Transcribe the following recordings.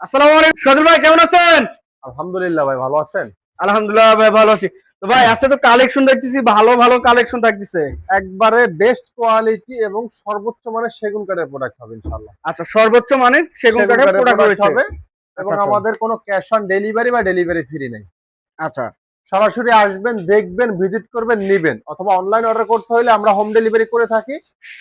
আসসালামু আলাইকুম সজল ভাই, কেমন আছেন? আলহামদুলিল্লাহ ভাই, ভালো আছেন? আলহামদুলিল্লাহ ভাই, ভালো আছি। তো ভাই আজকে তো কালেকশন দেখতেছি, ভালো ভালো কালেকশন থাকতেছে। একবারে বেস্ট কোয়ালিটি এবং সর্বোচ্চ মানের সেগুন কাঠের প্রোডাক্ট হবে ইনশাআল্লাহ। আচ্ছা, সর্বোচ্চ মানের সেগুন কাঠের প্রোডাক্ট রয়েছে হবে এবং আচ্ছা আচ্ছা আমাদের কোনো ক্যাশ অন ডেলিভারি বা ডেলিভারি ফ্রি নেই। আচ্ছা সরাসরি আসবেন, দেখবেন, ভিজিট করবেন, নিবেন, অথবা অনলাইন অর্ডার করতে হলে আমরা হোম ডেলিভারি করে থাকি,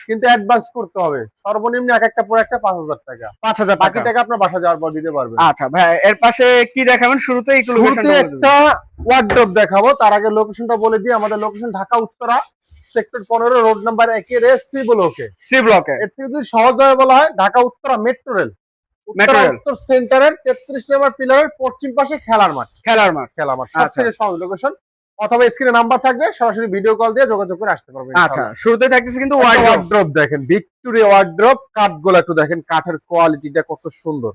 কিন্তু অ্যাডভান্স করতে হবে। সর্বনিম্ন এক একটা প্রোডাক্টে ৫,০০০ টাকা, ৫,০০০ বাকি টাকা। টাকা আপনার বাসা যাওয়ার পর দিতে পারবেন। আচ্ছা ভাই, এর পাশে কি দেখাবেন? শুরুতে একটু শুরুতে লোকেশনটা বলে একটা দিবেন। ওয়ার্ডরোব দেখাবো, তার আগে লোকেশনটা বলে দিই। আমাদের location Dhaka Uttara, sector ১৫, road number ১ এর সি ব্লকে। সি ব্লকে। এর থেকে যদি সহজভাবে বলা হয়, ঢাকা উত্তরা মেট্রো রেল, উত্তরা উত্তর সেন্টারের ৩৩ নম্বর পিলারের পশ্চিম পাশে খেলার মাঠ। খেলার মাঠ সব থেকে সহজ লোকেশন। অথবা স্ক্রিনে নাম্বার থাকবে, সরাসরি ভিডিও কল দিয়ে যোগাযোগ করে আসতে পারবেন। আচ্ছা, শুরুতে থাকতেছে কিন্তু ওয়ার্ডরোব দেখেন, ভিক্টোরিয়া ওয়ার্ডরোব। কাঠগুলো একটু দেখেন, কাঠের কোয়ালিটিটা কত সুন্দর,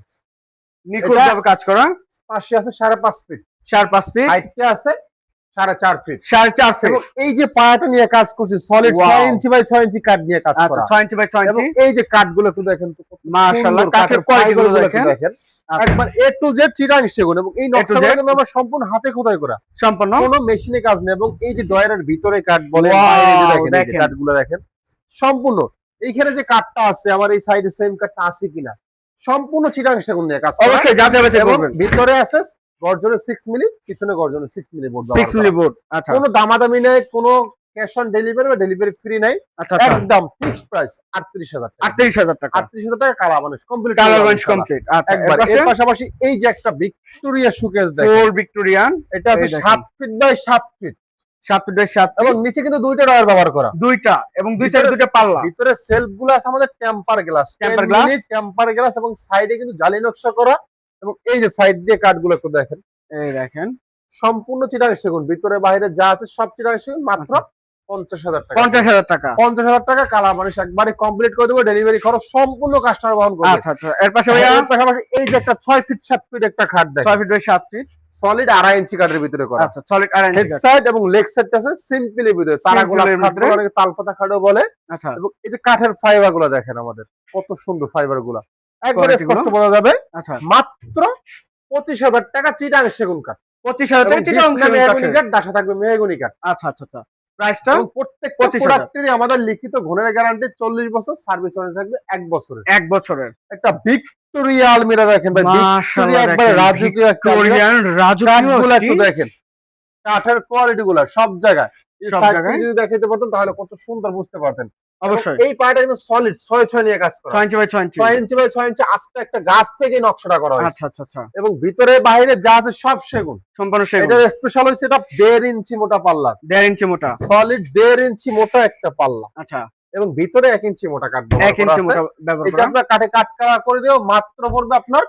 নিখুঁতভাবে কাজ করা। পাশে আছে ৫.৫ ফিট, ৫.৫ ফিট, হাইটটা আছে ৪.৫ ফিট, ৪.৫ ফিট। এবং এই যে পায়াটা নিয়ে কাজ করছে, সলিড ৬ ইঞ্চি বাই ৬ ইঞ্চি কাঠ নিয়ে কাজ আচ্ছা, করা। ৬ ইঞ্চি বাই ৬ এবং ইঞ্চি। এই যে কাঠগুলো একটু দেখেন তো, মাশাআল্লাহ, কাঠের কোয়ালিটিগুলো দেখেন। একবার এ টু জেড চিটাং সেগুন। এবং এই নকশাগুলো কিন্তু আমরা সম্পূর্ণ হাতে খোদাই করা, সম্পূর্ণ কোনো মেশিনে কাজ নেই। এবং এই যে ডয়ারের ভিতরে কাঠ বলে, দেখেন কাঠগুলো দেখেন সম্পূর্ণ। এইখানে যে কাঠটা আছে, আমার এই সাইডে সেম কাঠটা আছে কিনা, সম্পূর্ণ চিটাং সেগুন নিয়ে কাজ করা। অবশ্যই যাচাই বাছাই করবেন। ভিতরে আছে গর্জনে 6 মিলি, পিছনে গর্জনে 6 মিলি বোর্ড, 6 মিলি বোর্ড। আচ্ছা, কোনো দামাদামি নেই, কোনো ক্যাশ অন ডেলিভারি বা ডেলিভারি ফ্রি নাই। আচ্ছা একদম ফিক্সড প্রাইস ৩৮,০০০ টাকা। ৩৮,০০০ টাকা। ৩৮,০০০ টাকা colour varnish complete, colour varnish complete. আচ্ছা, একবার। এর পাশাপাশি এই যে একটা ভিক্টোরিয়া শোকেস দেখেন, ফুল ভিক্টোরিয়ান। এটা আছে ৭ feet by ৭ feet, ৭ feet by ৭ এবং নিচে কিন্তু দুইটা ডয়ার ব্যবহার করা, দুইটা, এবং দুই সাইডে দুইটা পাল্লা। ভিতরে সেলফ গুলো আছে আমাদের টেম্পার গ্লাস, টেম্পার গ্লাস, এবং সাইডে কিন্তু জালি নকশা করা। এবং এই যে সাইড দিয়ে কাঠগুলো একটু দেখেন, এই দেখেন সম্পূর্ণ চিটাং সেগুন, ভিতরে বাইরে যা আছে সব চিটাং সেগুন। মাত্র ৫০,০০০ টাকা। ৫০,০০০ টাকা। ৫০,০০০ টাকা কালার বানিশ একবারে কমপ্লিট করে দেবো। ডেলিভারি খরচ সম্পূর্ণ কাস্টমার বহন করবে। আচ্ছা আচ্ছা, এর পাশে ভাইয়া এর পাশাপাশি এই যে একটা ৬ ফিট ৭ ফিট একটা খাট দেখেন, ৬ ফিট বাই ৭ ফিট, সলিড ২.৫ ইঞ্চি কাঠের ভিতরে করা। আচ্ছা, সলিড ২.৫ হেড ইঞ্চি। সাইড এবং লেগ সাইডটা আছে সিম্পলি ভিতরে, তারাগুলো ভিতরে অনেকে তালপাতা খাটও বলে। আচ্ছা, এবং এই যে কাঠের ফাইবার গুলো দেখেন, আমাদের কত সুন্দর ফাইবার গুলো, একবারে স্পষ্ট বোঝা যাবে। আচ্ছা, মাত্র ২৫,০০০ টাকা চিটাং সেগুন কাঠ। ২৫,০০০ টাকা চিটাং সেগুন কাঠ। ডাসা থাকবে মেহগনি কাঠ। আচ্ছা আচ্ছা আচ্ছা, প্রাইসটা প্রত্যেকটা প্রোডাক্টেরই আমাদের লিখিত গুণের গ্যারান্টি ৪০ বছর, সার্ভিস ওয়ারেন্টি থাকবে ১ বছরের। ১ বছরের। একটা ভিক্টোরিয়া আলমিরা দেখেন ভাই, ভিক্টোরিয়া একবারে রাজকীয় একটা ভিক্টোরিয়ান কাঠগুলো একটু দেখেন, কাঠের কোয়ালিটি গুলো সব জায়গায় যদি দেখাইতে পারতেন তাহলে কত সুন্দর বুঝতে পারতেন। অবশ্যই এই পায়াটা কিন্তু সলিড ৬ নিয়ে কাজ করা, ৬ inch by ৬ inch, ৬ inch by ৬ ইঞ্চি আস্তে একটা গাছ থেকে নকশাটা করা হয়েছে। আচ্ছা আচ্ছা আচ্ছা, এবং ভিতরে বাইরে যা আছে সব সেগুন, সম্পূর্ণ সেগুন। এটার স্পেশাল হইছে এটা ১.৫ ইঞ্চি মোটা পাল্লা, ১.৫ ইঞ্চি মোটা, সলিড ১.৫ ইঞ্চি মোটা একটা পাল্লা। আচ্ছা, এবং ভিতরে ১ ইঞ্চি মোটা কাঠ ১ ইঞ্চি মোটা ব্যবহার এটা করা। আপনার কাঠে কাট করা করে দিও, মাত্র পড়বে আপনার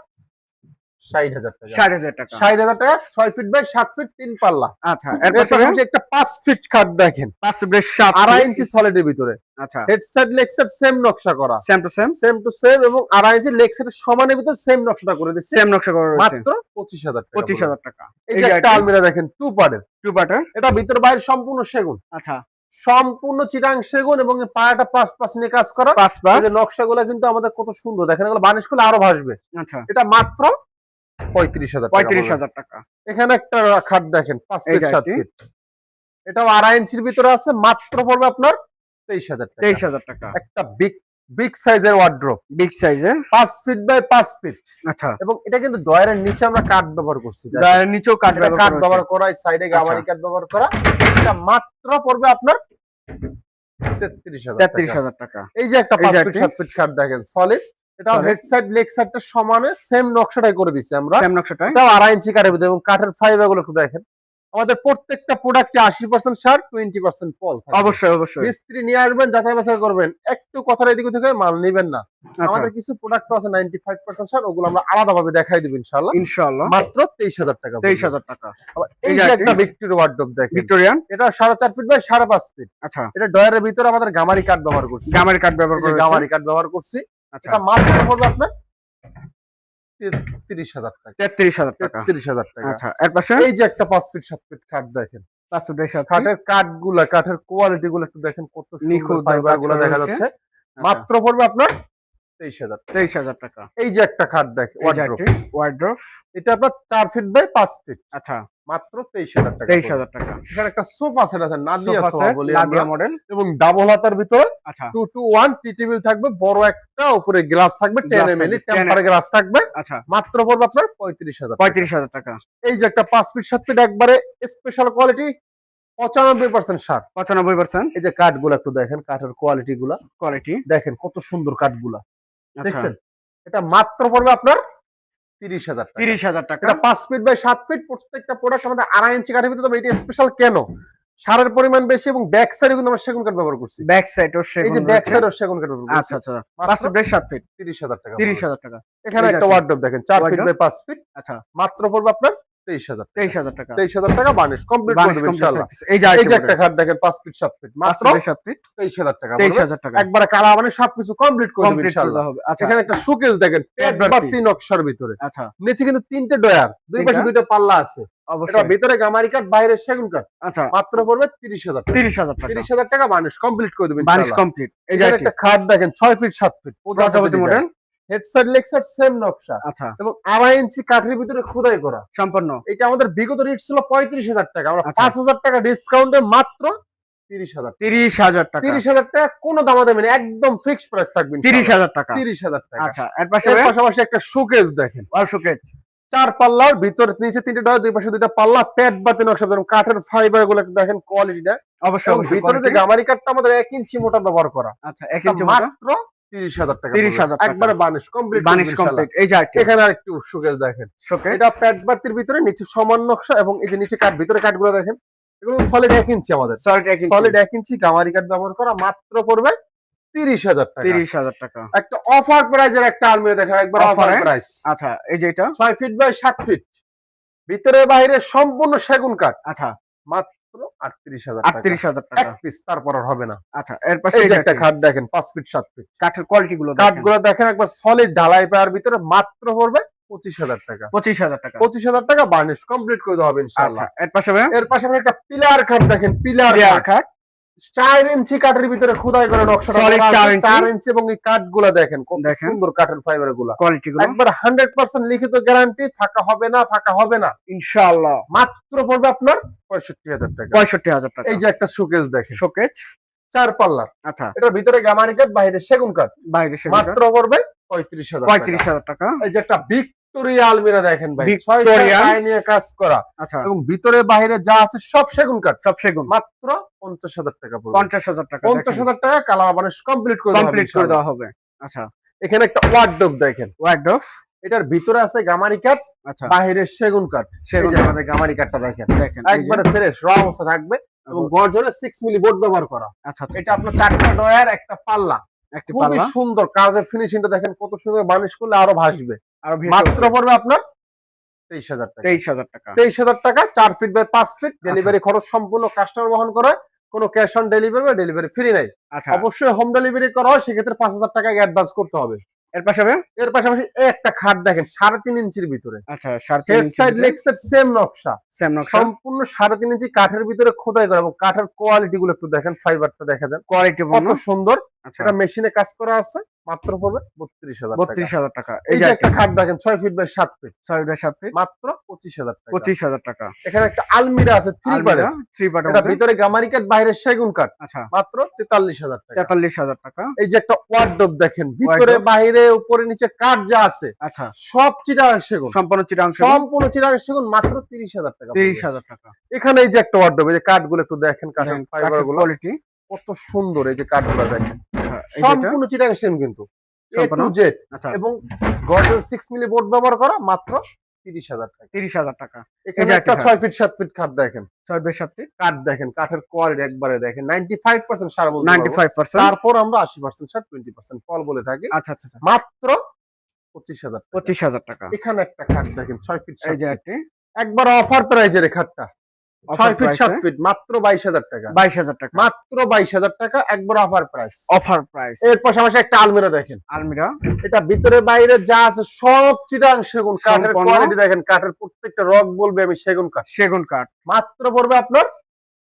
৬০,০০০ টাকা। ৬০,০০০ টাকা। ৬০,০০০ টাকা, ৬ ফিট বাই ৭ ফিট ৩ পাল্লা। আচ্ছা, এর পাশাপাশি একটা ৫ ফিট কাঠ দেখেন, ৫ ফিট বাই ৭, ২.৫ ইঞ্চি সলিডের ভিতরে। আচ্ছা, head side leg side same নকশা করা, সেম টু সেম, এবং ২.৫ ইঞ্চি লেগ সাইডের সমানের ভিতরে সেম নকশাটা করে দিচ্ছে, সেম নকশা করা রয়েছে। মাত্র ২৫,০০০ টাকা। ২৫,০০০ টাকা। এই যে একটা আলমিরা দেখেন, 2 পার্টের, টু পার্টার। এটা ভিতর বাইরে সম্পূর্ণ সেগুন, আচ্ছা, সম্পূর্ণ চিটাং সেগুন, এবং পায়াটা ৫ নিয়ে কাজ করা। ৫ এই যে নকশাগুলো কিন্তু আমাদের কত সুন্দর দেখেন, এগুলো বানিশ করলে আরো ভাসবে। আচ্ছা, এটা মাত্র ৩৫,০০০ টাকা। ৩৫,০০০ টাকা। এখানে একটা খাট দেখেন ৫ ফিট ৭ ফিট, এটাও ২.৫ ইঞ্চির ভিতরে আছে, মাত্র পড়বে আপনার ২৩,০০০ টাকা। ২৩,০০০ টাকা। একটা বিগ সাইজের ওয়ার্ড্রোব, বিগ সাইজের, ৫ ফিট বাই ৫ ফিট। আচ্ছা, এবং এটা কিন্তু ডয়ারের নিচে আমরা কাঠ ব্যবহার করছি, গায়ের নিচেও কাঠ ব্যবহার করা, সাইডে গামারি কাঠ ব্যবহার করা। এটা মাত্র পড়বে আপনার ৩৩,০০০ টাকা। এই যে একটা ৫ ফিট ৭ ফিট কাঠ দেখেন, সলিড, এটা হেড সাইড লেগ সাইডটা সমানে সেম নকশাটাই করে দিছি আমরা, সেম নকশাটাই। এটাও ২.৫ ইঞ্চি কাঠের ভিতরে। এবং কাঠের ফাইবার গুলো একটু দেখেন, আমাদের প্রত্যেকটা প্রোডাক্টে ৮০% শার্ট, 20% পল। অবশ্যই অবশ্যই, মিস্ত্রি নিয়ে আসবেন, যাচাই বাছাই করবেন, একটু কথার এদিক থেকে মাল নেবেন না। আমাদের কিছু প্রোডাক্ট আছে 95% শার্ট, ওগুলো আমরা আলাদাভাবে দেখাই দিব ইনশাআল্লাহ। ইনশাআল্লাহ, মাত্র ২৩,০০০ টাকা। ২৩,০০০ টাকা। এই যে একটা ভিক্টোরিয়া ওয়ার্ডরোব দেখেন, ভিক্টোরিয়ান, এটা ৪.৫ ফিট বাই ৫.৫ ফিট। আচ্ছা, এটা ডয়ারের ভিতরে আমাদের গামারি কাঠ ব্যবহার করছি, গামারি কাঠ ব্যবহার করে, গামারি কাঠ ব্যবহার করছি। আচ্ছা, এটা মাত্র পড়বে আপনার ৩৩,০০০ টাকা। ৩৩,০০০ টাকা। ৩৩,০০০ টাকা। আচ্ছা, এর পাশে এই যে একটা ৫ ফিট ৭ ফিট কাঠ দেখেন, ৫ ফিট বাই ৭ ফিট, কাঠের কাঠগুলা, কাঠের কোয়ালিটি গুলো একটু দেখেন, কত সুন্দর নিখুঁত ফাইবার গুলো দেখা যাচ্ছে। মাত্র পড়বে আপনার 23,000 টাকা। 23,000 টাকা। এই যে একটা খাট দেখেন ওয়ার্ড্রোব, ওয়ার্ড্রোব, এটা আপনার 4 ফিট বাই 5 ফিট, আচ্ছা মাত্র 23,000 টাকা। 23,000 টাকা। এখানে একটা সোফা সেট আছে, নাদিয়া সোফা বলি নাদিয়া আমরা, মডেল, এবং ডাবল হাতার ভিতরে আচ্ছা 2-to-1 টি টেবিল থাকবে, বড় একটা, উপরে গ্লাস থাকবে 10 গ্লাস ml থাকবে, টেম্পার গ্লাস থাকবে, আচ্ছা মাত্র পড়বে আপনার 35,000 টাকা। 35,000 টাকা। এই যে একটা 5 ফিট 7 ফিট একবারে স্পেশাল কোয়ালিটি, 95% সার। 95% এই যে কাঠগুলো একটু দেখেন, কাঠের কোয়ালিটি গুলা কোয়ালিটি, দেখেন কত সুন্দর কাঠগুলা, আচ্ছা দেখছেন? এটা মাত্র পড়বে আপনার 30,000 টাকা। 30,000 টাকা। এটা 5 ফিট বাই 7 ফিট, প্রত্যেকটা প্রোডাক্ট আমাদের 2.5 ইঞ্চি কাঠের ভিতরে, তবে এটা স্পেশাল কেন, সারের পরিমাণ বেশি এবং ব্যাক সাইডে কিন্তু আমরা সেগুন কাঠ ব্যবহার করছি। ব্যাক সাইড ও এই যে ব্যাক সাইড ও সেগুন কাঠ ব্যবহার করছি। আচ্ছা আচ্ছা 5 ফিট বাই 7 ফিট, 30,000 টাকা। 30,000 টাকা। এখানে এই যে একটা ওয়ার্ডরোব দেখেন 4 ফিট বাই 5 ফিট, আচ্ছা মাত্র পড়বে আপনার 23,000 টাকা। 23,000 টাকা। 23,000 টাকা বানিশ কমপ্লিট করে দেব ইনশাআল্লাহ। এই যে একটা খাট দেখেন 5 ফিট 7 ফিট, মাত্র 7 ফিট 23,000 টাকা। 23,000 টাকা। একবারে কালা মানে সবকিছু কমপ্লিট করে দেব কমপ্লিট ইনশাআল্লাহ। হবে। আচ্ছা এখানে একটা শোকেস দেখেন, পেট ভর্তি নকশার ভিতরে, আচ্ছা নিচে কিন্তু 3টে ডয়ার, দুই পাশে 2টা পাল্লা আছে। এটা অবশ্যই ভিতরে গামারি কাঠ, বাইরে সেগুন কাঠ, আচ্ছা মাত্র পড়বে 30,000 টাকা। 30,000 টাকা। 30,000 টাকা বানিশ কমপ্লিট করে দেব বানিশ ইনশাআল্লাহ। কমপ্লিট। এই যে এখানে একটা খাট দেখেন 6 ফিট 7 ফিট, প্রজাপতি model, head side leg side same নকশা, আচ্ছা এবং 2.5 ইঞ্চি কাঠের ভিতরে খোদাই করা। সম্পূর্ণ। এটা আমাদের বিগত রেট ছিল 35,000 টাকা, আমরা আচ্ছা। 5,000 টাকা ডিসকাউন্টে মাত্র 30,000 টাকা। 30,000 টাকা। 30,000 টাকা কোনো দামাদামি নেই, একদম ফিক্সড প্রাইস থাকবে ইনশাআল্লাহ। 30,000 টাকা। 30,000 টাকা। আচ্ছা এর পাশে এর পাশাপাশি একটা শোকেস দেখেন, ওয়াল শোকেস, 4 পাল্লার ভিতরে নিচে 3টে ডয়ার, দুই পাশে 2টা পাল্লা, পেট বাতি নকশা, এবং কাঠের ফাইবার গুলো একটু দেখেন কোয়ালিটিটা। অবশ্যই এবং অবশ্যই ভিতরে যে quality। গামারি কাঠটা আমাদের 1 ইঞ্চি মোটা ব্যবহার করা, আচ্ছা 1 ইঞ্চি মোটা, মাত্র 30,000 টাকা। 30,000 টাকা। একবারে বানিশ কমপ্লিট, বানিশ কমপ্লিট। এই যে আরেকটা এখানে আরেকটু শোকেস দেখেন, শোকেস, এটা পেট বাতির ভিতরে নিচে সমান নকশা, এবং এই যে নিচে কাঠ, ভিতরে কাঠগুলো দেখেন, এগুলো সলিড 1 ইঞ্চি আমাদের, সলিড 1 ইঞ্চি, সলিড 1 ইঞ্চি গামারি কাঠ ব্যবহার করা, মাত্র পড়বে 30,000 টাকা। 30,000 টাকা। একটা অফার প্রাইজের একটা আলমিরা দেখেন, একবার অফার Offer এ? প্রাইস, আচ্ছা এই যে এটা, 6 ফিট বাই 7 ফিট, ভিতরে বাইরে সম্পূর্ণ সেগুন কাঠ, আচ্ছা মাত্র 38,000 টাকা। 38,000 এক টাকা। পিস, তারপর আর হবে না। আচ্ছা এর পাশে এই এই যে যে একটা খাট দেখেন 5 ফিট 7 ফিট, কাঠের কোয়ালিটি গুলো দেখেন, কাঠগুলো দেখেন একবার সলিড ঢালাই পায়ার ভিতরে, মাত্র পড়বে 25,000 টাকা। 25,000 টাকা। 25,000 টাকা বার্নিশ কমপ্লিট করে দেওয়া হবে আচ্ছা ইনশাআল্লাহ। এর পাশে ভাই এর পাশাপাশি একটা পিলার খাট দেখেন, পিলার ক্লিয়ার কাট, 4 ইঞ্চি কাঠের ভিতরে খোদাই করে নকশা, Solid 4 ইঞ্চি। 4 ইঞ্চি, এবং এই কাঠগুলো দেখেন কত দেখেন। সুন্দর কাঠের ফাইবার গুলা, কোয়ালিটি গুলো একবার 100% লিখিত গ্যারান্টি, ফাঁকা হবে না, ফাঁকা হবে না। ইনশাআল্লাহ মাত্র পড়বে আপনার 65,000 টাকা। 65,000 টাকা। এই যে একটা শোকেস দেখেন শোকেস, 4 পাল্লার, আচ্ছা এটার ভিতরে গামারি কাঠ, বাইরে সেগুন কাঠ, বাইরে সে মাত্র পড়বে 35,000 টাকা। 35,000 টাকা। এই যে একটা ভিক্টোরিয়া আলমিরা দেখেন ভাই, ভিক্টোরিয়া। 6 নিয়ে কাজ করা, আচ্ছা এবং ভিতরে বাইরে যা আছে সব সেগুন কাঠ, সব সেগুন, মাত্র 50,000 টাকা পড়বে। 50,000 টাকা। 50,000 টাকা কালার বানিশ কমপ্লিট করে দেওয়া হবে কমপ্লিট করে ইনশাআল্লাহ। দেওয়া হবে। আচ্ছা এখানে একটা ওয়ার্ডরোব দেখেন, ওয়ার্ডরোব, এটার ভিতরে আছে গামারি কাঠ, আচ্ছা বাইরে সেগুন কাঠ, সেগুন এই যে আমাদের গামারি কাঠটা দেখেন, দেখেন এই যে, একবারে ফ্রেশ র অবস্থা থাকবে, এবং গর্জনে 6 মিলি বোর্ড ব্যবহার করা। আচ্ছা আচ্ছা এটা আপনার 4টা ডয়ার, একটা পাল্লা, একটি খুবই পাল্লা, সুন্দর কাজের ফিনিশিংটা দেখেন, কত সুন্দর বানিশ করলে আরো ভাসবে। আর মাত্র পড়বে আপনার 23,000 টাকা। 23,000 টাকা। 23,000 টাকা, 4 ফিট বাই 5 ফিট, আচ্ছা। ডেলিভারি খরচ সম্পূর্ণ কাস্টমার বহন করে, কোনো ক্যাশ অন ডেলিভারি বা ডেলিভারি ফ্রি নাই। আচ্ছা অবশ্যই হোম ডেলিভারি করা হয়, সেক্ষেত্রে 5,000 টাকা অ্যাডভান্স করতে হবে। এর পাশে ভাই, এর পাশাপাশি এই একটা খাট দেখেন 3.5 ইঞ্চির ভিতরে, আচ্ছা 3.5 হেড ইঞ্চি সাইড লেগ সাইড সেম নকশা, সেম নকশা, সম্পূর্ণ 3.5 ইঞ্চি কাঠের ভিতরে খোদাই করা, এবং কাঠের কোয়ালিটি গুলো একটু দেখেন, ফাইবারটা দেখা যান কোয়ালিটি কত পূর্ণ। সুন্দর। আচ্ছা এটা মেশিনে কাজ করা আছে, মাত্র পড়বে 32,000 টাকা। 32,000 টাকা। এই যে একটা খাট দেখেন 6 ফিট বাই 7 ফিট, 6 বাই 7 ফিট, মাত্র 25,000 টাকা। 25,000 টাকা। এখানে একটা আলমিরা আছে 3 পারে, 3 পার্টের এটা মধ্যে, ভিতরে গামারি কাঠ, বাইরে সেগুন কাঠ, আচ্ছা মাত্র 43,000 টাকা। 43,000 টাকা। এই যে একটা ওয়ার্ডরোব দেখেন, ভিতরে ওয়ার্ডরোব। বাইরে উপরে নিচে কাঠ যা আছে আচ্ছা সব চিটাগাং সেগুন, সম্পূর্ণ চিটাং সম্পূর্ণ চিটাগাং সেগুন, মাত্র 30,000 টাকা। 30,000 টাকা। এখানে এই যে একটা ওয়ার্ডরোব, এই যে কাঠগুলো একটু দেখেন, কাঠের ফাইবার গুলো কোয়ালিটি, কত সুন্দর, এই যে কাঠগুলো দেখেন, এই যেটা সম্পূর্ণ চিটাগাং সেম কিন্তু A সম্পূর্ণ, to Z, আচ্ছা এবং গর্জন 6 মিলি বোর্ড ব্যবহার করা, মাত্র 30,000 টাকা। 30,000 টাকা। এখানে যে একটা একটা 6 ফিট 7 ফিট খাট দেখেন, 6 বাই 7 ফিট, কাঠ দেখেন, কাঠের কোয়ালিটি একবারে দেখেন, 95% সার বলতে পারবো। 95%। তারপর আমরা 80% সার 20% ফল বলে থাকি, আচ্ছা আচ্ছা আচ্ছা, মাত্র 25,000 টাকা। 25,000 টাকা। এখানে একটা খাট দেখেন 6 ফিট এই যে 7 ফিট, একটি একবার অফার প্রাইজের এই খাটটা, 6 ফিট 7 ফিট, মাত্র 22,000 টাকা। 22,000 টাকা। মাত্র 22,000 টাকা, একবার অফার প্রাইস। Offer price. এর পাশাপাশি একটা আলমিরা দেখেন, আলমিরা, এটা ভিতরে বাইরে যা আছে সব চিটাং সেগুন, কাঠের সম্পূর্ণ। কোয়ালিটি দেখেন, কাঠের প্রত্যেকটা রক বলবে আমি সেগুন কাঠ, সেগুন কাঠ, মাত্র পড়বে আপনার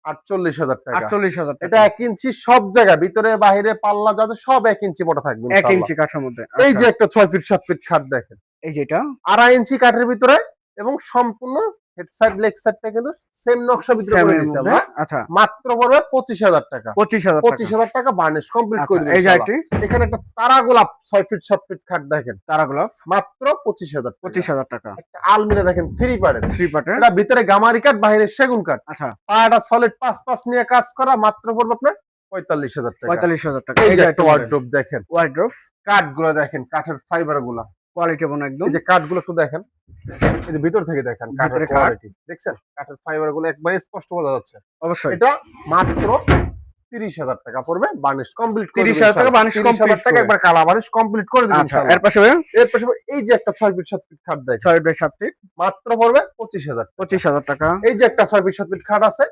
48,000 টাকা। 48,000 টাকা। এটা 1 ইঞ্চি সব জায়গায় ভিতরে বাইরে পাল্লা যাতে সব 1 ইঞ্চি মোটা থাকবে 1 ইনশাআল্লাহ। ইঞ্চি কাঠের মধ্যে। এই যে আচ্ছা। একটা 6 ফিট 7 ফিট খাট দেখেন। এই যে এটা 2.5 ইঞ্চি কাঠের ভিতরে এবং সম্পূর্ণ হেড সাইড লেগ সাইডটা কিন্তু সেম নকশা ভিতরে করে সেমের দিয়েছি মধ্যে। আমরা। আচ্ছা। মাত্র পড়বে 25,000 টাকা। 25,000 টাকা। 25,000 টাকা বার্নিশ কমপ্লিট আচ্ছা, করে দিবেন এই যে ইনশাআল্লাহ। এটি এখানে একটা তারা গোলাপ 6 ফিট 7 ফিট খাট দেখেন। তারা গোলাপ মাত্র 25,000 টাকা। 25,000 টাকা। একটা আলমিরা দেখেন 3 পার্টের। 3 পার্টের। এটা ভিতরে গামারি কাঠ বাইরে সেগুন কাঠ। আচ্ছা। পায়াটা সলিড 5 নিয়ে কাজ করা মাত্র পড়বে আপনার 45,000 টাকা। 45,000 টাকা। এই যে একটা ওয়ার্ডরোব দেখেন। ওয়ার্ডরোব। কাঠগুলো দেখেন, কাঠের ফাইবার গুলা কোয়ালিটি বন একদম। এই যে কাঠগুলো একটু দেখেন। এই যে ভিতর থেকে দেখেন কাঠের কোয়ালিটি। দেখছেন? কাঠের ফাইবার গুলো একবারে স্পষ্ট বোঝা যাচ্ছে। অবশ্যই। এটা মাত্র 30,000 টাকা পড়বে বার্নিশ কমপ্লিট করে 30,000 টাকা বার্নিশ কমপ্লিট 30,000 টাকা একবার কালা বার্নিশ কমপ্লিট করে দিবেন আচ্ছা, ইনশাআল্লাহ। এর পাশে ভাইয়া? এর পাশে এই যে একটা 6 ফিট 7 ফিট খাট দেখেন। 6 বাই 7 ফিট মাত্র পড়বে 25,000 টাকা। 25,000 টাকা। এই যে একটা 6 ফিট 7 ফিট খাট আছে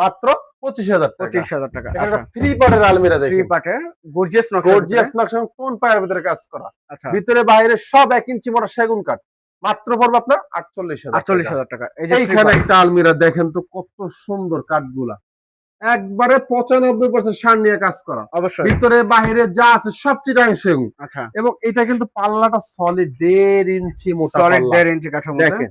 মাত্র 25,000 টাকা। 25,000 টাকা। এখানে আচ্ছা। একটা 3 পার্টের আলমিরা 3 দেখেন। পার্টের গর্জিয়াস নকশা। গর্জিয়াস নকশা কোন পায়ের ভিতরে কাজ করা। আচ্ছা। ভিতরে বাইরে সব 1 ইঞ্চি মোটা সেগুন কাঠ। মাত্র পড়বে আপনার 48,000 টাকা। 48,000 টাকা। এই যে এইখানে একটা আলমিরা দেখেন তো কত সুন্দর কাঠগুলা। একবারে 95% সার নিয়ে কাজ করা। অবশ্যই। ভিতরে বাইরে যা আছে সব চিটাং সেগুন। আচ্ছা। এবং এটা কিন্তু পাল্লাটা সলিড 1.5 ইঞ্চি মোটা সলিড পাল্লা। 1.5 ইঞ্চি কাঠের মধ্যে। দেখেন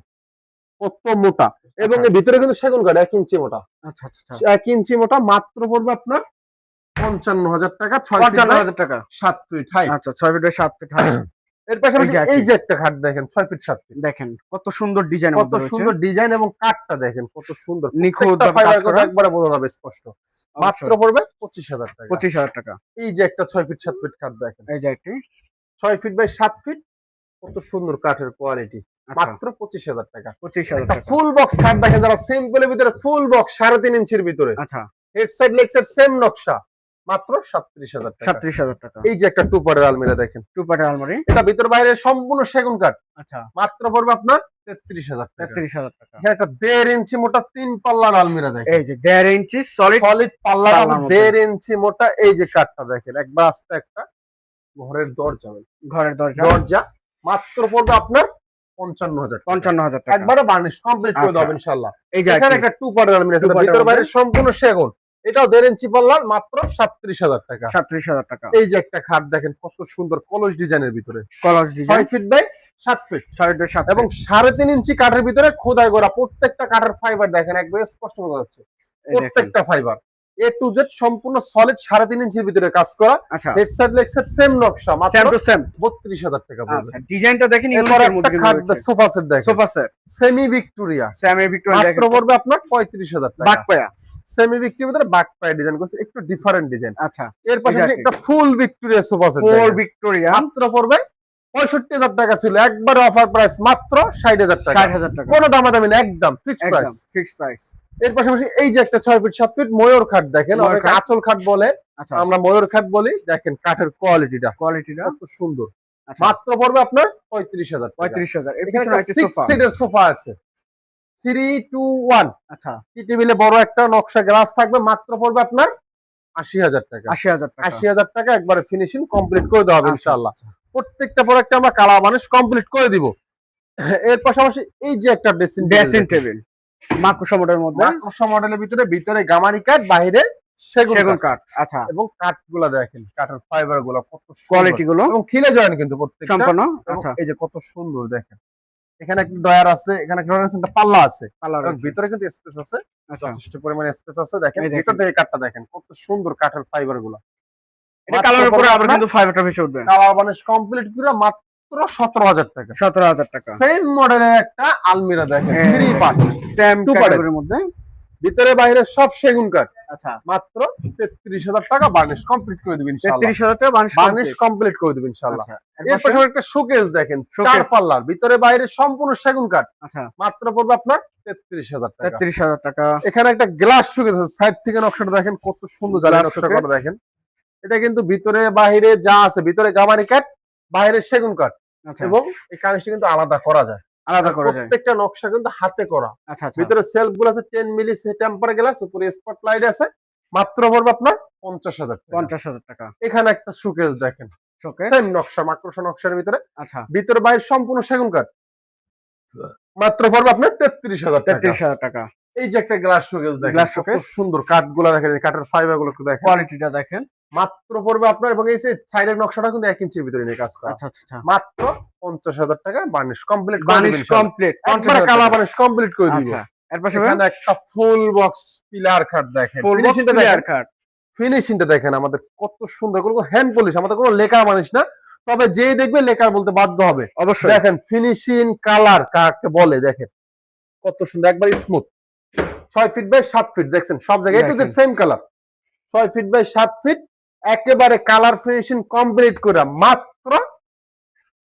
কত মোটা এবং এর ভিতরে কিন্তু সেগুন কাঠ 1 ইঞ্চি মোটা। আচ্ছা আচ্ছা। 1 ইঞ্চি মোটা মাত্র পড়বে আপনার 55,000 টাকা। 6 ফিট 55,000 টাকা। 7 ফিট হাইট। আচ্ছা, 6 ফিট বাই 7 ফিট হাইট। এর পাশাপাশি এই যে একটা খাট দেখেন 6 ফিট 7 ফিট। দেখেন কত সুন্দর ডিজাইন কত সুন্দর ডিজাইন এবং কাঠটা দেখেন কত সুন্দর নিখুঁত ফাইবার করা একবারে বোঝা যাবে স্পষ্ট। মাত্র পড়বে 25,000 টাকা। 25,000 টাকা। এই যে একটা 6 ফিট 7 ফিট খাট দেখেন। এই যে একটি 6 ফিট বাই 7 ফিট কত সুন্দর কাঠের কোয়ালিটি। আচ্ছা। মাত্র 25,000 টাকা। 25,000 একটা টাকা। ফুল বক্স খাট দেখেন যারা সিম্পলের ভিতরে ফুল বক্স 3.5 ইঞ্চির ভিতরে। আচ্ছা। Head side leg side same নকশা মাত্র 37,000 টাকা। 37,000 টাকা। এই যে একটা 2 পার্টের আলমিরা দেখেন। 2 পার্টের আলমারি। এটা ভিতর বাইরে সম্পূর্ণ সেগুন কাঠ। আচ্ছা। মাত্র পড়বে আপনার 33,000 টাকা। 33,000 টাকা। এখানে একটা 1.5 ইঞ্চি মোটা 3 পাল্লার আলমিরা দেখেন। এই যে 1.5 ইঞ্চি সলিড সলিড পাল্লা আছে পাল্লার মতো। 1.5 ইঞ্চি মোটা। এই যে কাঠটা দেখেন একবার আস্তে একটা ঘরের দরজা ঘরের দরজা। দরজা মাত্র পড়বে আপনার 55,000 টাকা। 55,000 টাকা। একবারে বার্নিশ কমপ্লিট করে আচ্ছা। দেব ইনশাআল্লাহ। এই যে এখানে একটি একটা 2 পার্টের আলমিরা আছে 2 পার্টের ভিতর বাইরে মধ্যে। সম্পূর্ণ সেগুন। এটাও 1.5 ইঞ্চি পাল্লার মাত্র 37,000 টাকা। 37,000 টাকা। এই যে একটা খাট দেখেন কত সুন্দর কলস ডিজাইনের ভিতরে। কলস design 6 feet by 7 feet 6 feet by 7 এবং 3.5 ইঞ্চি কাঠের ভিতরে খোদাই করা প্রত্যেকটা কাঠের ফাইবার দেখেন একবারে স্পষ্ট বোঝা যাচ্ছে। প্রত্যেকটা ফাইবার A to Z সম্পূর্ণ সলিড 3.5 ইঞ্চির ভিতরে কাজ করা। আচ্ছা। Head side leg side same নকশা মাত্র সেম টু সেম 32,000 টাকা পড়বে। আচ্ছা, ডিজাইনটা দেখেন এরপর ইউনিকের একটা মধ্যে খাট কিন্তু সোফা সেট দেখেন সোফা সেট সেমি ভিক্টোরিয়া স্যামে ভিক্টোরিয়া মাত্র দেখেন পড়বে আপনার 35,000 টাকা। বাকপায়া। সেমি ভিক্টোরিয়ার ভিতরে বাক পায় ডিজাইন করছে একটু ডিফারেন্ট ডিজাইন। আচ্ছা। এর পাশে Exactly. একটা ফুল Victoria sofa set four Victoria মাত্র পড়বে 65,000 টাকা ছিল একবার অফার প্রাইস মাত্র 60,000 টাকা। 60,000 টাকা। কোনো দামাদামি না একদম ফিক্সড একদম প্রাইস। Fixed price. এর পাশাপাশি এই যে একটা 6 ফিট 7 ফিট ময়ূর খাট দেখেন ময়ূর অনেকে খাট। আঁচল খাট বলে আচ্ছা। আমরা ময়ূর খাট বলি। দেখেন কাঠের কোয়ালিটিটা কোয়ালিটিটা কত সুন্দর। আচ্ছা। মাত্র পড়বে আপনার 35,000 টাকা। 35,000 এর এখানে পিছনে একটা একটা 6 সোফা। সিটের সোফা আছে 3-2-1 আচ্ছা। টি টেবিলে বড় একটা নকশা গ্লাস থাকবে মাত্র পড়বে আপনার 80,000 টাকা। 80,000 টাকা। 80,000 টাকা একবারে ফিনিশিং কমপ্লিট করে দেওয়া হবে আচ্ছা, ইনশাআল্লাহ। আচ্ছা, প্রত্যেকটা প্রোডাক্ট আমরা কালার মানুষ কমপ্লিট করে দিব। এর পাশাপাশি এই যে একটা ড্রেসিং টেবিল মাকুসা মডেলের মধ্যে মাকড়সা মডেলের ভিতরে গামারি কাঠ বাইরে সেগুন সেগুন কাঠ। কাঠ। আচ্ছা। এবং কাঠগুলা দেখেন কাঠের ফাইবার গুলা কত কোয়ালিটি গুলো এবং খিলে জয়েন কিন্তু প্রত্যেকটা সম্পূর্ণ। এবং আচ্ছা। এই যে কত সুন্দর দেখেন এখানে একটা ডয়ার আছে এখানে একটা ডয়ার আছে একটা পাল্লা আছে কালার এবং ভিতরে কিন্তু স্পেস আছে আচ্ছা। যথেষ্ট পরিমাণে স্পেস আছে দেখেন এই দেখেন। ভিতর থেকে কাঠটা দেখেন কত সুন্দর কাঠের ফাইবার গুলা। এটা কালারের উপরে আবার কিন্তু ফাইবারটা বেশি উঠবে। কালার মানে কমপ্লিট করে মাত্র 17,000 টাকা। 17,000 টাকা। সেম মডেলের একটা আলমিরা দেখেন হ্যাঁ। 3 পার্ট সেম 2 ক্যাটাগরির মধ্যে। ভিতরে বাইরে সব সেগুন কাঠ আচ্ছা। মাত্র 33,000 টাকা বার্নিশ কমপ্লিট করে দিবেন ইনশাআল্লাহ। 33,000 টাকা বার্নিশ কমপ্লিট করে দিবেন ইনশাআল্লাহ। আচ্ছা। এর পাশে একটা শোকেস দেখেন 4 পাল্লার ভিতরে বাইরে সম্পূর্ণ সেগুন কাঠ আচ্ছা। মাত্র পড়বে আপনার 33,000 টাকা। 33,000 টাকা। এখানে একটা গ্লাস শোকেস আছে সাইড থেকে নকশাটা দেখেন কত সুন্দর জালি Glass নকশা showcase। করা দেখেন। এটা কিন্তু ভিতরে বাইরে যা আছে ভিতরে গামারি কাঠ বাইরে সেগুন কাঠ আচ্ছা। এবং এই কানেকশনটা কিন্তু আলাদা করা যায়। আলাদা করা যায়। প্রত্যেকটা নকশা কিন্তু হাতে করা। আচ্ছা আচ্ছা। ভিতরে সেলফ গুলো আছে 10 মিলি টেম্পার গ্লাস উপরে স্পটলাইট আছে মাত্র পড়বে আপনার 50,000 টাকা। 50,000 টাকা। এখানে একটা শোকেস দেখেন শোকেস। সেম নকশা মাকড়সা নকশার ভিতরে আচ্ছা। ভিতরে বাইরে সম্পূর্ণ সেগুন কাঠ মাত্র পড়বে আপনার 33,000 টাকা। 33,000 টাকা। এই যে একটা গ্লাস শোকেস দেখেন, গ্লাস কত শোকেস, সুন্দর কাঠগুলো দেখেন, কাঠের ফাইবার গুলো একটু দেখেন, কোয়ালিটিটা দেখেন। মাত্র পড়বে আপনার, এবং এই যে সাইডের নকশাটা কিন্তু 1 ইঞ্চির ভিতরে নিয়ে কাজ করা, আচ্ছা আচ্ছা আচ্ছা, মাত্র 50,000 টাকা বার্নিশ কমপ্লিট বানিশ কমপ্লিট, একবার কালার বার্নিশ কমপ্লিট করে দিব। আচ্ছা এর পাশে এখানে একটা ফুল বক্স পিলার কাট দেখেন, ফুল বক্স ফিনিশিংটা প্লেয়ার দেখেন, কার্ড। ফিনিশিংটা দেখেন আমাদের কত সুন্দর, কোনো হ্যান্ড পলিশ, আমাদের কোনো লেখা মানিস না, তবে যেই দেখবে লেখা বলতে বাধ্য হবে। অবশ্যই দেখেন ফিনিশিং কালার কাকে বলে, দেখেন কত সুন্দর, একবার স্মুথ। 6 ফিট বাই 7 ফিট দেখছেন সব জায়গায় একটু দেখেন। Same colour, 6 feet by 7 feet একেবারে কালার ফিনিশিং কমপ্লিট করে মাত্র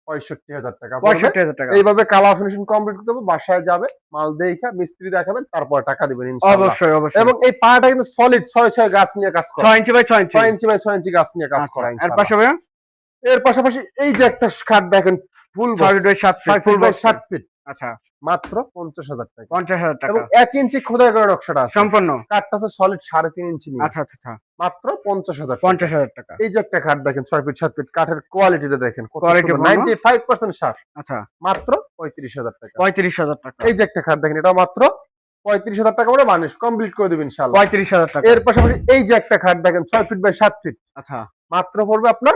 65,000 টাকা পড়বে। 65,000 টাকা। এইভাবে কালার ফিনিশিং কমপ্লিট করতে হবে, বাসায় যাবে, মাল দেখা মিস্ত্রি দেখাবেন, তারপর টাকা দিবেন ইনশাআল্লাহ। অবশ্যই অবশ্যই। এবং এই পাটা কিন্তু সলিড 6 গাছ নিয়ে কাজ করা, 6 inch by 6 inch. 6 inch by 6 ইঞ্চি গাছ নিয়ে কাজ করা এর ইনশাআল্লাহ। পাশে ভাইয়া এর পাশাপাশি এই যে একটা খাট দেখেন, full 6 feet by 7 feet full box. 7 feet আচ্ছা মাত্র 50,000 টাকা। 50,000 এবং টাকা 1 ইঞ্চি খোদাই করা নকশাটা আছে, সম্পূর্ণ। কাঠটা আছে সলিড 3.5 ইঞ্চি নিয়ে, আচ্ছা আচ্ছা আচ্ছা, মাত্র 50,000 টাকা। 50,000 টাকা। এই যে একটা খাট দেখেন 6 ফিট 7 ফিট, কাঠের কোয়ালিটিটা দেখেন কত Quality সুন্দর, ভালো। 95% শার্প, আচ্ছা মাত্র 35,000 টাকা। 35,000 টাকা। এই যে একটা খাট দেখেন, এটা মাত্র 35,000 টাকা করে বানিশ কমপ্লিট করে দিবেন ইনশাআল্লাহ। 35,000 টাকা। এর পাশাপাশি এই যে একটা খাট দেখেন 6 ফিট বাই 7 ফিট, আচ্ছা মাত্র পড়বে আপনার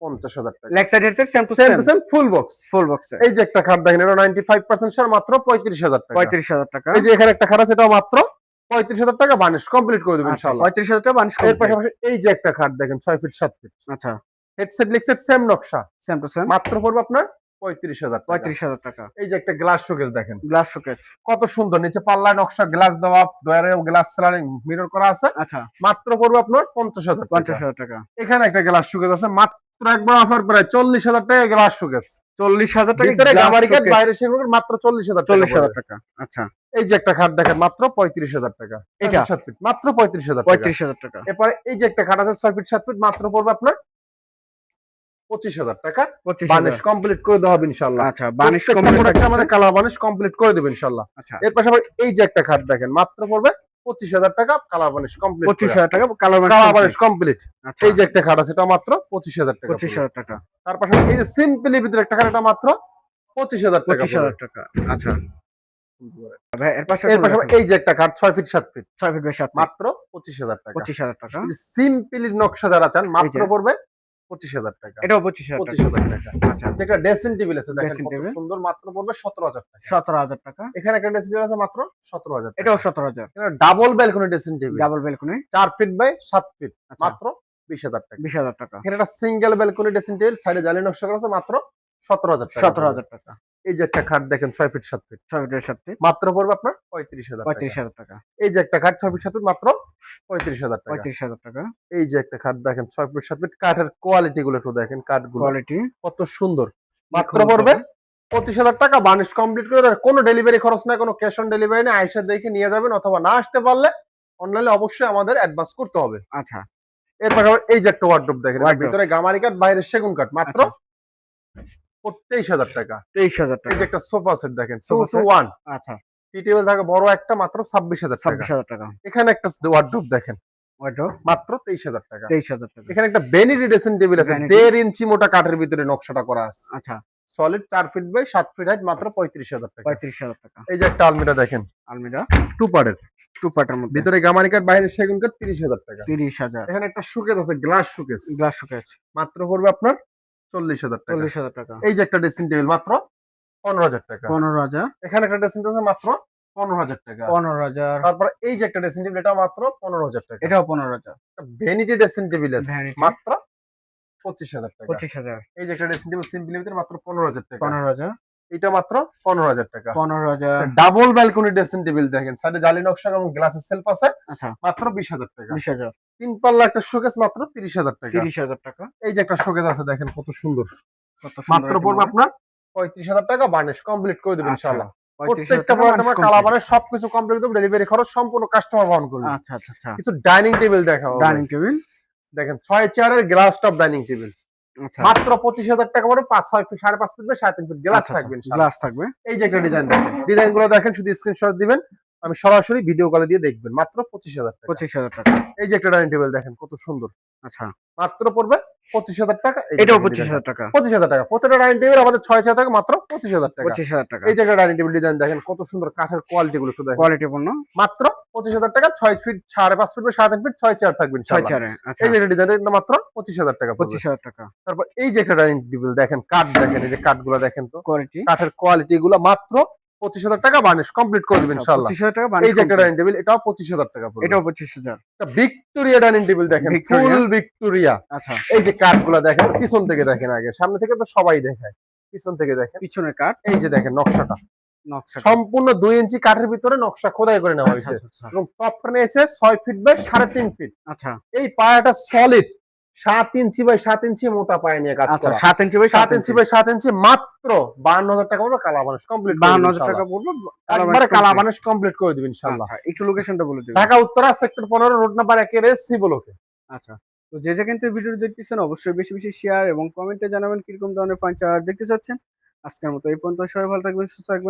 50,000 টাকা। Leg side headset same to same same to same full box. Full বক্সে এই যে একটা খাট দেখেন, এটা 95% শার্প, মাত্র 35,000 টাকা। 35,000 টাকা। এই যে এখানে একটা খাট আছে, এটাও মাত্র 35,000 টাকা বানিশ কমপ্লিট করে দিবেন আচ্ছা ইনশাআল্লাহ। 35,000 টাকা বানিশ এর কমপ্লিট। পাশাপাশি এই যে একটা খাট দেখেন 6 ফিট 7 ফিট, আচ্ছা হেডসেট লেগসেট সেম নকশা, সেম টু সেম মাত্র পড়বে আপনার 35,000 টাকা। 35,000 টাকা। এই যে একটা গ্লাস শোকেস দেখেন, গ্লাস শোকেস। কত সুন্দর, নিচে পাল্লায় নকশা, গ্লাস দেওয়া, ডয়ারে গ্লাস স্লাইডিং মিরর করা আছে, আচ্ছা মাত্র পড়বে আপনার 50,000 টাকা। 50,000 টাকা। এখানে একটা গ্লাস শোকেস আছে, মাত্র একবার অফার প্রায় 40,000 টাকা গ্লাস শোকেস, 40,000 টাকা। ভিতরে গামারি কাট, বাইরে সেগুলো মাত্র 40,000 টাকা। 40,000 টাকা। আচ্ছা এই যে একটা খাট দেখেন, মাত্র 35,000 টাকা। এটা? 7 ফিট মাত্র 35,000 টাকা। 35,000 টাকা। এরপরে এই যে একটা খাট আছে 6 ফিট 7 ফিট, মাত্র পড়বে আপনার 25,000 টাকা। 25,000 বানিশ কমপ্লিট করে দেওয়া হবে ইনশাআল্লাহ। আচ্ছা বানিশ প্রত্যেকটা কমপ্লিট প্রোডাক্টে আমাদের। আমাদের কালার বানিশ কমপ্লিট করে দেবেন ইনশাআল্লাহ। আচ্ছা এর পাশাপাশি এই যে একটা খাট দেখেন, মাত্র পড়বে 25,000 টাকা, কালার বানিশ কমপ্লিট। 25,000 টাকা কালার কালার বানিশ কমপ্লিট। আচ্ছা এই যে একটা খাট আছে, এটা মাত্র 25,000 টাকা। 25,000 টাকা। তার পাশাপাশি এই যে সিম্পলি ভিতরে একটা খাট, এটা মাত্র 25,000 টাকা। 25,000 টাকা। আচ্ছা ভাই এর পাশে এর পাশাপাশি এই যে একটা খাট 6 feet 7 feet, 6 feet by 7 feet মাত্র 25,000 টাকা। 25,000 টাকা। এই যে সিম্পলি নকশা যারা চান, মাত্র এই যে। পড়বে 25,000 টাকা। এটাও 25,000 টাকা। 25,000 টাকা। আচ্ছা যেটা ড্রেসিং টেবিল আছে দেখেন Dressing কত table। সুন্দর, মাত্র পড়বে 17,000 টাকা। 17,000 টাকা। এখানে একটা ড্রেসিং টেবিল আছে মাত্র 17,000 টাকা। এটাও 17,000। Double balcony dressing table, double balcony 4 feet by 7 feet, আচ্ছা মাত্র 20,000 টাকা। 20,000 টাকা। এখানে একটা সিঙ্গেল ব্যালকনি ড্রেসিং টেবিল, সাইডে জালি নকশা করা আছে, মাত্র 17,000 টাকা। 17,000 টাকা। এই যে একটা খাট দেখেন 6 feet 7 feet, 6 feet by 7 feet মাত্র পড়বে আপনার 35,000 টাকা। 35,000 টাকা। এই যে একটা খাট 6 ফিট 7 ফিট, মাত্র 35,000 টাকা। 35,000 টাকা। এই যে একটা খাট দেখেন 6 ফিট 7 ফিট, কাঠের কোয়ালিটি গুলো একটু দেখেন, কাঠগুলো কোয়ালিটি কত সুন্দর, মাত্র পড়বে 25,000 টাকা। বানিশ কমপ্লিট করে দেবেন, কোনো ডেলিভারি খরচ নাই, কোনো ক্যাশ অন ডেলিভারি নেই, আইসা দেখে নিয়ে যাবেন, অথবা না আসতে পারলে অনলাইনে অবশ্যই আমাদের অ্যাডভান্স করতে হবে। আচ্ছা এর পাশাপাশি এই যে একটা ওয়ার্ডরোব দেখেন, এটার Wardrobe। ভিতরে গামারি কাঠ, বাইরে সেগুন কাঠ, মাত্র 23,000 টাকা। 23,000 এই টাকা। যে একটা সোফা সেট দেখেন, Sofa 2 to set। 1 আচ্ছা টি টেবিল থাকে বড় একটা, মাত্র 26,000 টাকা। 26,000 টাকা। এখানে একটা ওয়ার্ডরোব দেখেন, ওয়ার্ডরোব মাত্র 23,000 টাকা। 23,000 টাকা। এখানে একটা ভ্যানিটি ড্রেসিং টেবিল আছে, Vanity। 1.5 ইঞ্চি মোটা কাঠের ভিতরে নকশাটা করা আছে, আচ্ছা solid 4 feet by 7 feet height, মাত্র 35,000 টাকা। 35,000 টাকা। এই যে একটা আলমিরা দেখেন, আলমিরা 2 পার্টের, 2 পার্টের মধ্যে ভিতরে গামারি কাঠ, বাইরে সেগুন কাঠ, 30,000 টাকা। 30,000। এখানে একটা শোকেস আছে, গ্লাস শোকেস, গ্লাস শোকেস মাত্র পড়বে আপনার 40,000 টাকা। 40,000 টাকা। এই যে একটা ড্রেসিং টেবিল, মাত্র 15,000 টাকা। 15,000। এখানে একটা ড্রেসিং টেবিল মাত্র 15,000 টাকা। 15,000। তারপরে এই যে একটা ড্রেসিং টেবিল, এটা মাত্র 15,000 টাকা। এটাও 15,000। ভ্যানিটি ড্রেসিং টেবিল আছে, Vanity। মাত্র 25,000 টাকা। 25,000। এই যে একটা ড্রেসিং টেবিল সিম্পলি ভিতরে, মাত্র 15,000 টাকা। 15,000। এটা মাত্র 15,000 টাকা। 15,000। ডাবল ব্যালকনি ড্রেসিং টেবিল দেখেন, সাইডে জালি নকশা এবং গ্লাসের সেলফ আছে, আচ্ছা মাত্র 20,000 টাকা। 20,000। 3 পাল্লা একটা শোকেস, মাত্র 30,000 টাকা। 30,000 টাকা। এই যে একটা শোকেস আছে দেখেন কত সুন্দর, কত মাত্র সুন্দর পড়বে আপনার 35,000 টাকা। বার্নিশ কমপ্লিট করে দেবেন আচ্ছা, ইনশাআল্লাহ। 35,000 প্রত্যেকটা টাকা প্রোডাক্ট বানিশ আমরা কালা complete। বানিশ সবকিছু কমপ্লিট দেব, ডেলিভারি খরচ সম্পূর্ণ কাস্টমার বহন করবে। আচ্ছা আচ্ছা আচ্ছা। কিছু ডাইনিং টেবিল দেখাবো, ডাইনিং টেবিল দেখেন 6 চেয়ারের গ্লাস টপ ডাইনিং টেবিল, আচ্ছা মাত্র 25,000 টাকা পড়ে, 5-6 feet 5.5 feet by 3.5 feet glass থাকবে ইনশাআল্লাহ। গ্লাস থাকবে। এই যে একটা ডিজাইন দেখেন, ডিজাইন গুলো দেখেন, শুধু স্ক্রিনশট দিবেন, আমি সরাসরি ভিডিও কলে দিয়ে দেখবেন, মাত্র 25,000 টাকা। 25,000 টাকা। এই যে একটা ডাইনিং টেবিল দেখেন কত সুন্দর, আচ্ছা, মাত্র পড়বে 25,000 টাকা। এটাও 25,000 টাকা। 25,000 টাকা। প্রত্যেকটা ডাইনিং টেবিল আমাদের 6,000 টাকা, মাত্র 25,000 টাকা। 25,000 টাকা। এই যে একটা ডাইনিং টেবিল ডিজাইন দেখেন কত সুন্দর, কাঠের কোয়ালিটি গুলো একটু দেখেন, কোয়ালিটি পূর্ণ, মাত্র 25,000 টাকা। 6 ফিট 5.5 ফিট বা 3.5 ফিট 6 চেয়ার থাকবে 6 ইনশাআল্লাহ। চেয়ারে। আচ্ছা, এই যে একটা ডিজাইন এটা মাত্র 25,000 টাকা পড়বে। 25,000 টাকা। তারপর এই যে একটা ডাইনিং টেবিল দেখেন, কাঠ দেখেন, এই যে কাঠগুলো দেখেন তো, কোয়ালিটি, কাঠের কোয়ালিটি গুলো মাত্র 25,000 টাকা, বার্নিশ কমপ্লিট করে দিবেন ইনশাআল্লাহ। 25,000 টাকা। এই যে একটা ডাইনিং টেবিল, এটাও 25,000 টাকা পড়বে। এটাও 25,000। একটা ভিক্টোরিয়া ডাইনিং টেবিল দেখেন, ভিক্টোরিয়া। ফুল ভিক্টোরিয়া। আচ্ছা, এই যে কাঠগুলো দেখেন, পিছন থেকে দেখেন, আগে সামনে থেকে তো সবাই দেখায়, পিছন থেকে দেখেন। পিছনের কাঠ, এই যে দেখেন নকশাটা, নকশা। সম্পূর্ণ 2 ইঞ্চি কাঠের ভিতরে নকশা খোদাই করে নেওয়া আচ্ছা, হয়েছে আচ্ছা, এবং টপটা নিয়েছে 6 ফিট বাই 3.5 ফিট। আচ্ছা, এই পায়াটা সলিড 7 ইঞ্চি বাই 7 ইঞ্চি মোটা পায়া নিয়ে কাজ আচ্ছা, করা। 7 ইঞ্চি বাই 7 ইঞ্চি বাই 7 ইঞ্চি, মাত্র 52,000 টাকা পড়বে, কালার বানিশ কমপ্লিট করে দিবেন 52,000 টাকা ইনশাআল্লাহ। পড়বে। একবারে কালার বানিশ কমপ্লিট করে দিবেন ইনশাআল্লাহ। আচ্ছা, একটু লোকেশনটা বলে দিবেন। Dhaka Uttara sector 15 road number 1 এর সি ব্লকে। আচ্ছা, তো যে যে কিন্তু ভিডিও দেখতেছেন অবশ্যই বেশি বেশি শেয়ার এবং কমেন্টে জানাবেন কিরকম ধরনের ফার্নিচার দেখতে চাচ্ছেন। আজকের মতো এই পর্যন্ত, সবাই ভালো থাকবেন, সুস্থ থাকবেন।